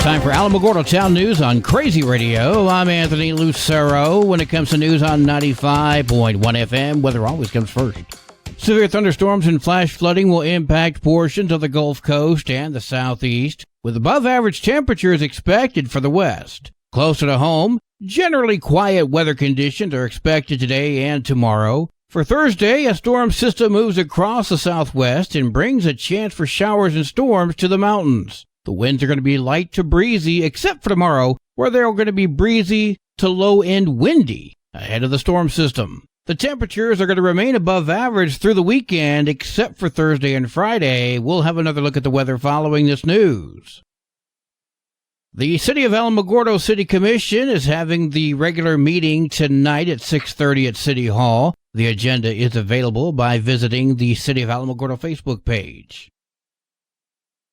Time for Alamogordo Town News on Crazy Radio. I'm Anthony Lucero. When it comes to news on 95.1 FM, weather always comes first. Severe thunderstorms and flash flooding will impact portions of the Gulf Coast and the southeast, with above-average temperatures expected for the west. Closer to home, generally quiet weather conditions are expected today and tomorrow. For Thursday, a storm system moves across the southwest and brings a chance for showers and storms to the mountains. The winds are going to be light to breezy, except for tomorrow, where they're going to be breezy to low-end windy ahead of the storm system. The temperatures are going to remain above average through the weekend, except for Thursday and Friday. We'll have another look at the weather following this news. The City of Alamogordo City Commission is having the regular meeting tonight at 6:30 at City Hall. The agenda is available by visiting the City of Alamogordo Facebook page.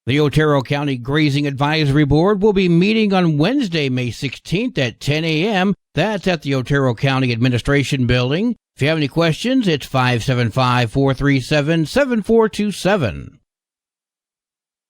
The Otero County Grazing Advisory Board will be meeting on Wednesday, May 16th at 10 a.m. That's at the Otero County Administration Building. If you have any questions, it's 575-437-7427.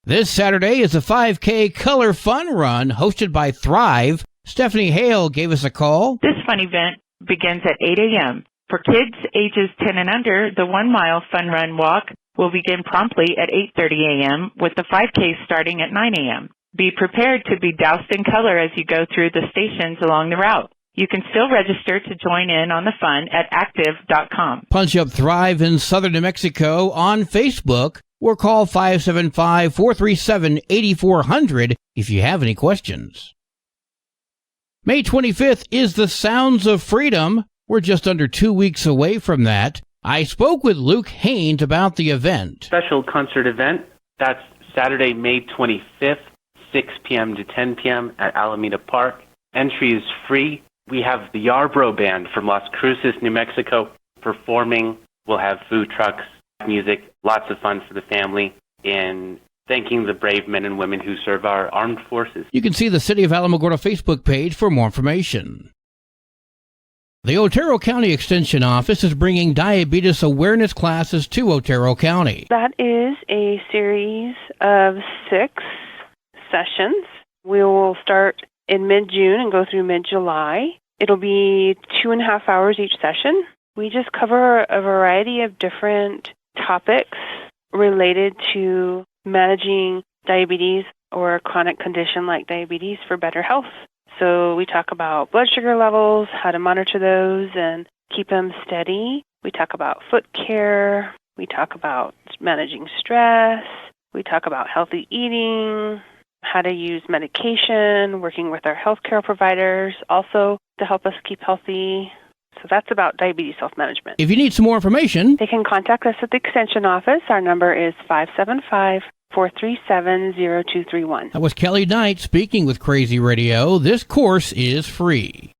This Saturday is the 5K Color Fun Run hosted by Thrive. Stephanie Hale gave us a call. This fun event begins at 8 a.m. For kids ages 10 and under, the 1 mile fun run walk will begin promptly at 8:30 a.m. with the 5K starting at 9 a.m. Be prepared to be doused in color as you go through the stations along the route. You can still register to join in on the fun at active.com. Punch up Thrive in Southern New Mexico on Facebook or call 575-437-8400 if you have any questions. May 25th is the Sounds of Freedom. We're just under 2 weeks away from that. I spoke with Luke Haynes about the event. Special concert event. That's Saturday, May 25th, 6 p.m. to 10 p.m. at Alameda Park. Entry is free. We have the Yarbrough Band from Las Cruces, New Mexico, performing. We'll have food trucks, music, lots of fun for the family, and thanking the brave men and women who serve our armed forces. You can see the City of Alamogordo Facebook page for more information. The Otero County Extension Office is bringing diabetes awareness classes to Otero County. That is a series of 6 sessions. We will start in mid-June and go through mid-July. It'll be 2.5 hours each session. We just cover a variety of different topics related to managing diabetes or a chronic condition like diabetes for better health. So we talk about blood sugar levels, how to monitor those and keep them steady. We talk about foot care. We talk about managing stress. We talk about healthy eating, how to use medication, working with our healthcare providers also to help us keep healthy. So that's about diabetes self-management. If you need some more information, they can contact us at the Extension Office. Our number is 575-437-0231. That was Kelly Knight speaking with Crazy Radio. This course is free.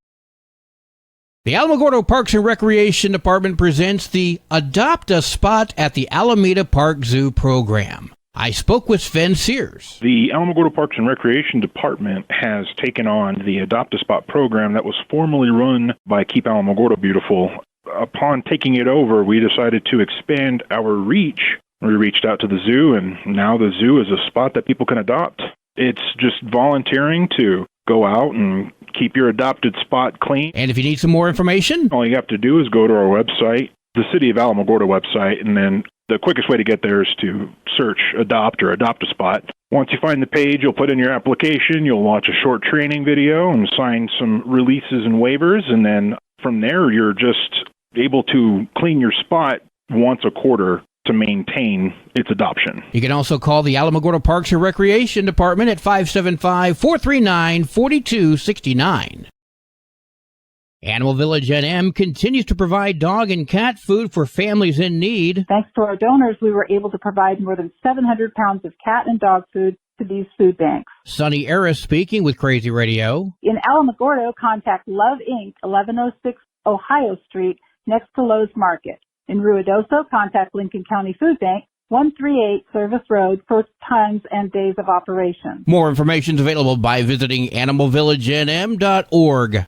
The Alamogordo Parks and Recreation Department presents the Adopt a Spot at the Alameda Park Zoo program. I spoke with Sven Sears. The Alamogordo Parks and Recreation Department has taken on the Adopt a Spot program that was formerly run by Keep Alamogordo Beautiful. Upon taking it over, we decided to expand our reach. We reached out to the zoo, and now the zoo is a spot that people can adopt. It's just volunteering to go out and keep your adopted spot clean. And if you need some more information, all you have to do is go to our website, the City of Alamogordo website, and then the quickest way to get there is to search Adopt or Adopt a Spot. Once you find the page, you'll put in your application, you'll watch a short training video and sign some releases and waivers, and then from there you're just able to clean your spot once a quarter to maintain its adoption. You can also call the Alamogordo Parks and Recreation Department at 575-439-4269. Animal Village NM continues to provide dog and cat food for families in need. Thanks to our donors, we were able to provide more than 700 pounds of cat and dog food to these food banks. Sonny Eris speaking with Crazy Radio. In Alamogordo, contact Love Inc., 1106 Ohio Street, next to Lowe's Market. In Ruidoso, contact Lincoln County Food Bank, 138 Service Road, first times and days of operation. More information is available by visiting animalvillagenm.org.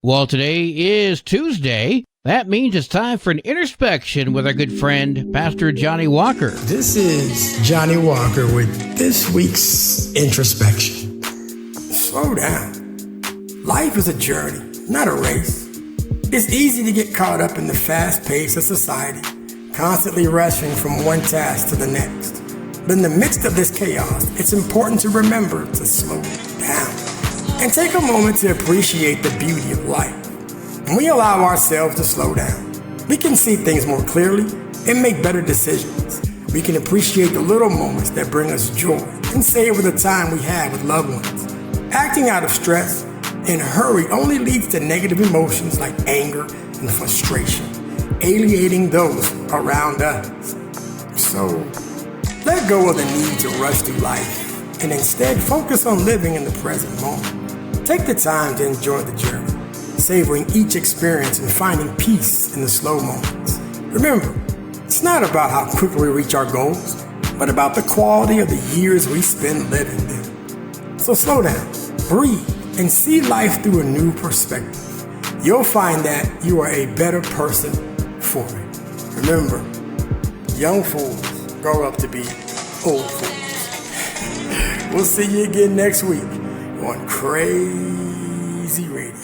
Well, today is Tuesday. That means it's time for an introspection with our good friend, Pastor Johnny Walker. This is Johnny Walker with this week's introspection. Slow down. Life is a journey, not a race. It's easy to get caught up in the fast pace of society, constantly rushing from one task to the next. But in the midst of this chaos, it's important to remember to slow down and take a moment to appreciate the beauty of life. When we allow ourselves to slow down, we can see things more clearly and make better decisions. We can appreciate the little moments that bring us joy and savor the time we have with loved ones. Acting out of stress and hurry only leads to negative emotions like anger and frustration, alienating those around us. So, let go of the need to rush through life and instead focus on living in the present moment. Take the time to enjoy the journey, savoring each experience and finding peace in the slow moments. Remember, it's not about how quickly we reach our goals, but about the quality of the years we spend living them. So slow down, breathe, and see life through a new perspective. You'll find that you are a better person for it. Remember, young fools grow up to be old fools. We'll see you again next week on Crazy Radio.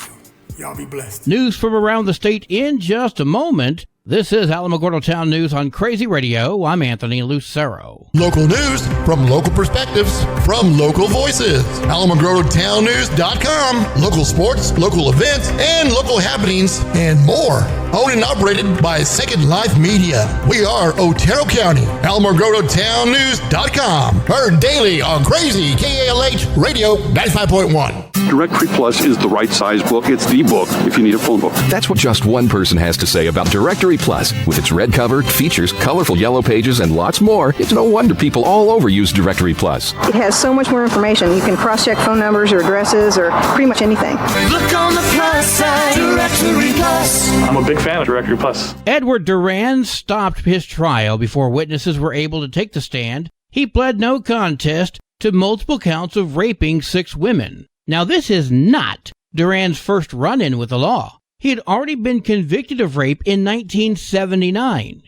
Y'all be blessed. News from around the state in just a moment. This is Alamogordo Town News on Crazy Radio. I'm Anthony Lucero. Local news from local perspectives from local voices. AlamogordoTownNews.com. Local sports, local events, and local happenings, and more. Owned and operated by Second Life Media. We are Otero County. AlamogordoTownNews.com. Heard daily on Crazy KALH Radio 95.1. Directory Plus is the right size book. It's the book if you need a phone book. That's what just one person has to say about Directory Plus. With its red cover, features, colorful yellow pages, and lots more, it's no wonder people all over use Directory Plus. It has so much more information. You can cross-check phone numbers or addresses or pretty much anything. Look on the plus side, Directory Plus. I'm a big fan of Directory Plus. Edward Duran stopped his trial before witnesses were able to take the stand. He pled no contest to multiple counts of raping 6 women. Now, this is not Duran's first run-in with the law. He had already been convicted of rape in 1979,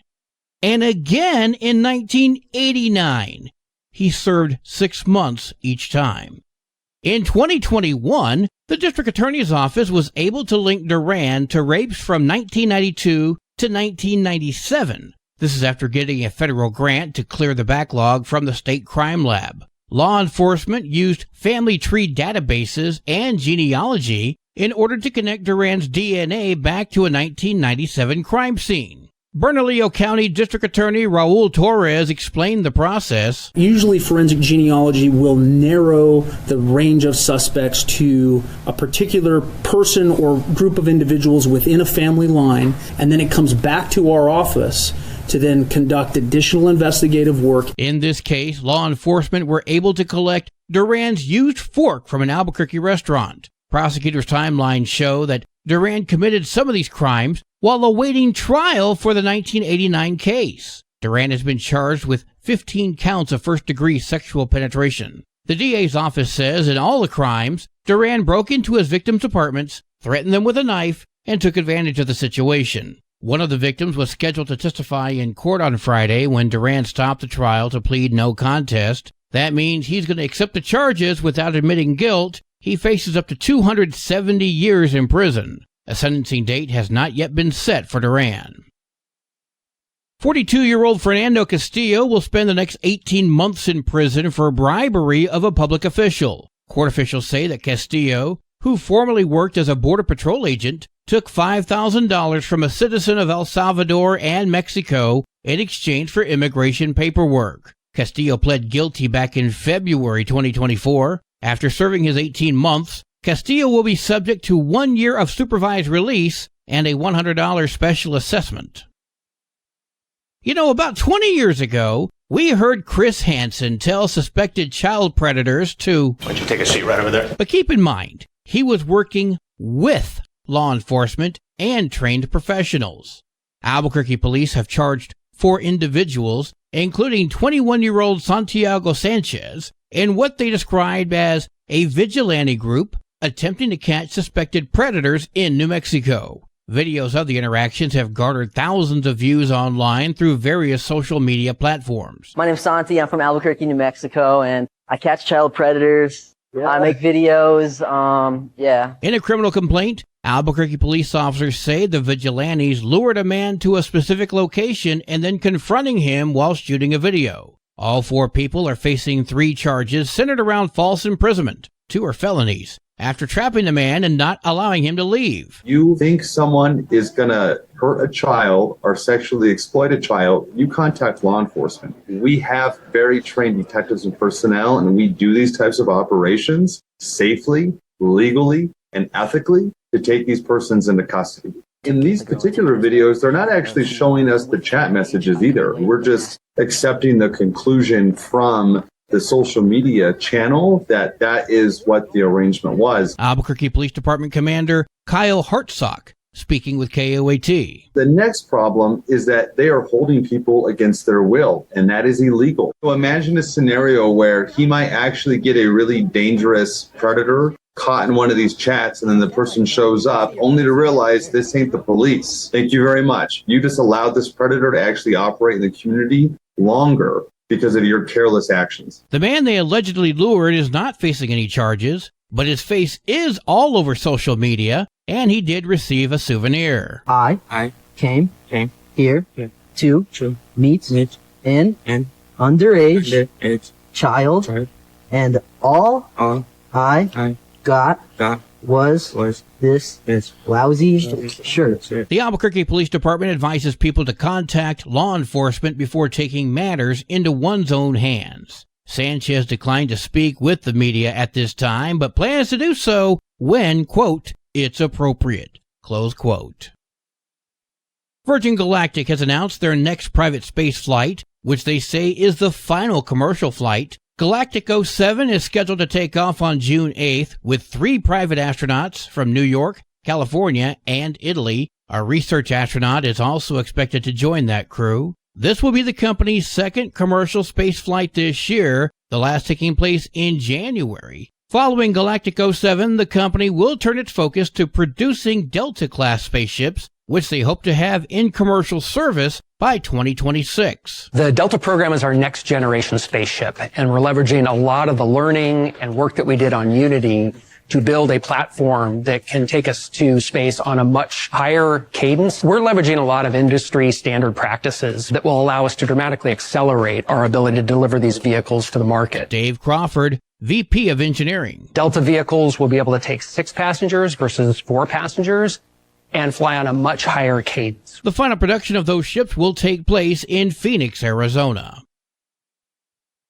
and again in 1989. He served 6 months each time. In 2021, the district attorney's office was able to link Duran to rapes from 1992 to 1997. This is after getting a federal grant to clear the backlog from the state crime lab. Law enforcement used family tree databases and genealogy in order to connect Duran's DNA back to a 1997 crime scene. Bernalillo County District Attorney Raul Torres explained the process. Usually forensic genealogy will narrow the range of suspects to a particular person or group of individuals within a family line, and then it comes back to our office to then conduct additional investigative work. In this case, law enforcement were able to collect Duran's used fork from an Albuquerque restaurant. Prosecutors' timelines show that Duran committed some of these crimes while awaiting trial for the 1989 case. Duran has been charged with 15 counts of first-degree sexual penetration. The DA's office says in all the crimes, Duran broke into his victims' apartments, threatened them with a knife, and took advantage of the situation. One of the victims was scheduled to testify in court on Friday when Duran stopped the trial to plead no contest. That means he's going to accept the charges without admitting guilt. He faces up to 270 years in prison. A sentencing date has not yet been set for Duran. 42-year-old Fernando Castillo will spend the next 18 months in prison for bribery of a public official. Court officials say that Castillo, who formerly worked as a Border Patrol agent, took $5,000 from a citizen of El Salvador and Mexico in exchange for immigration paperwork. Castillo pled guilty back in February 2024. After serving his 18 months, Castillo will be subject to 1 year of supervised release and a $100 special assessment. You know, about 20 years ago, we heard Chris Hansen tell suspected child predators to... Why don't you take a seat right over there? But keep in mind, he was working with law enforcement and trained professionals. Albuquerque police have charged 4 individuals, including 21-year-old Santiago Sanchez, in what they described as a vigilante group attempting to catch suspected predators in New Mexico. Videos of the interactions have garnered thousands of views online through various social media platforms. My name's Santi. I'm from Albuquerque, New Mexico, and I catch child predators. Yeah. I make videos. In a criminal complaint, Albuquerque police officers say the vigilantes lured a man to a specific location and then confronting him while shooting a video. All 4 people are facing 3 charges centered around false imprisonment. 2 are felonies, after trapping the man and not allowing him to leave. You think someone is going to hurt a child or sexually exploit a child, you contact law enforcement. We have very trained detectives and personnel, and we do these types of operations safely, legally, and ethically to take these persons into custody. In these particular videos, they're not actually showing us the chat messages either. We're just accepting the conclusion from the social media channel that is what the arrangement was. Albuquerque Police Department Commander Kyle Hartsock speaking with KOAT. The next problem is that they are holding people against their will, and that is illegal. So imagine a scenario where he might actually get a really dangerous predator caught in one of these chats, and then the person shows up only to realize this ain't the police. Thank you very much. You just allowed this predator to actually operate in the community longer because of your careless actions. The man they allegedly lured is not facing any charges, but his face is all over social media, and he did receive a souvenir. I came here to meet an underage child, and all I got was this lousy shirt. The Albuquerque Police Department advises people to contact law enforcement before taking matters into one's own hands. Sanchez declined to speak with the media at this time, but plans to do so when, quote, it's appropriate, close quote. Virgin Galactic has announced their next private space flight, which they say is the final commercial flight. Galactic 07 is scheduled to take off on June 8th with 3 private astronauts from New York, California, and Italy. A research astronaut is also expected to join that crew. This will be the company's second commercial space flight this year, the last taking place in January. Following Galactic 07, the company will turn its focus to producing Delta-class spaceships, which they hope to have in commercial service by 2026. The Delta program is our next generation spaceship, and we're leveraging a lot of the learning and work that we did on Unity to build a platform that can take us to space on a much higher cadence. We're leveraging a lot of industry standard practices that will allow us to dramatically accelerate our ability to deliver these vehicles to the market. Dave Crawford, VP of Engineering. Delta vehicles will be able to take 6 passengers versus 4 passengers and fly on a much higher cadence. The final production of those ships will take place in Phoenix, Arizona.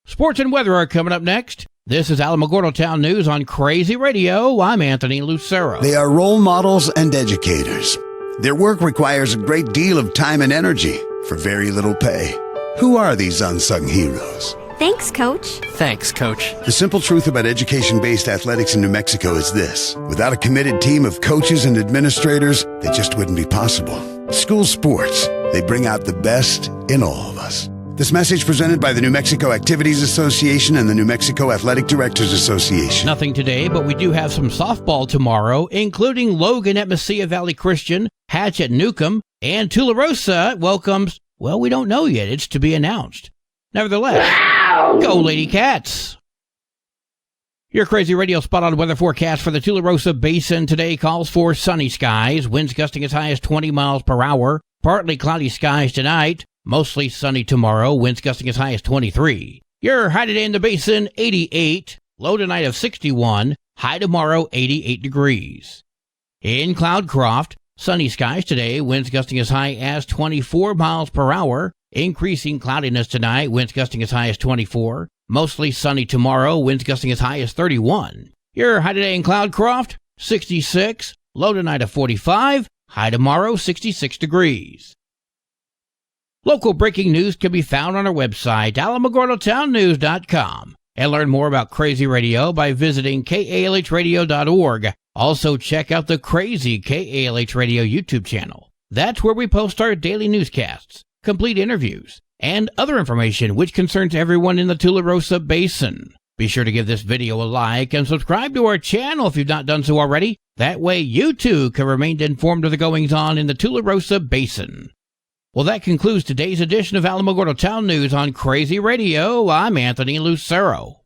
Sports and weather are coming up next. This is Alamogordo Town News on Crazy Radio. I'm Anthony Lucero. They are role models and educators. Their work requires a great deal of time and energy for very little pay. Who are these unsung heroes? Thanks, Coach. Thanks, Coach. The simple truth about education-based athletics in New Mexico is this. Without a committed team of coaches and administrators, they just wouldn't be possible. School sports, they bring out the best in all of us. This message presented by the New Mexico Activities Association and the New Mexico Athletic Directors Association. Nothing today, but we do have some softball tomorrow, including Logan at Mesilla Valley Christian, Hatch at Newcomb, and Tularosa welcomes, well, we don't know yet. It's to be announced. Nevertheless, go Lady Cats! Your Crazy Radio spot-on weather forecast for the Tularosa Basin today calls for sunny skies, winds gusting as high as 20 miles per hour, partly cloudy skies tonight, mostly sunny tomorrow, winds gusting as high as 23. Your high today in the basin, 88, low tonight of 61, high tomorrow, 88 degrees. In Cloudcroft, sunny skies today, winds gusting as high as 24 miles per hour, increasing cloudiness tonight, winds gusting as high as 24. Mostly sunny tomorrow, winds gusting as high as 31. Your high today in Cloudcroft, 66. Low tonight of 45. High tomorrow, 66 degrees. Local breaking news can be found on our website, alamogordotownnews.com. And learn more about Crazy Radio by visiting kalhradio.org. Also, check out the Crazy KALH Radio YouTube channel. That's where we post our daily newscasts, complete interviews, and other information which concerns everyone in the Tularosa Basin. Be sure to give this video a like and subscribe to our channel if you've not done so already. That way you too can remain informed of the goings-on in the Tularosa Basin. Well, that concludes today's edition of Alamogordo Town News on Crazy Radio. I'm Anthony Lucero.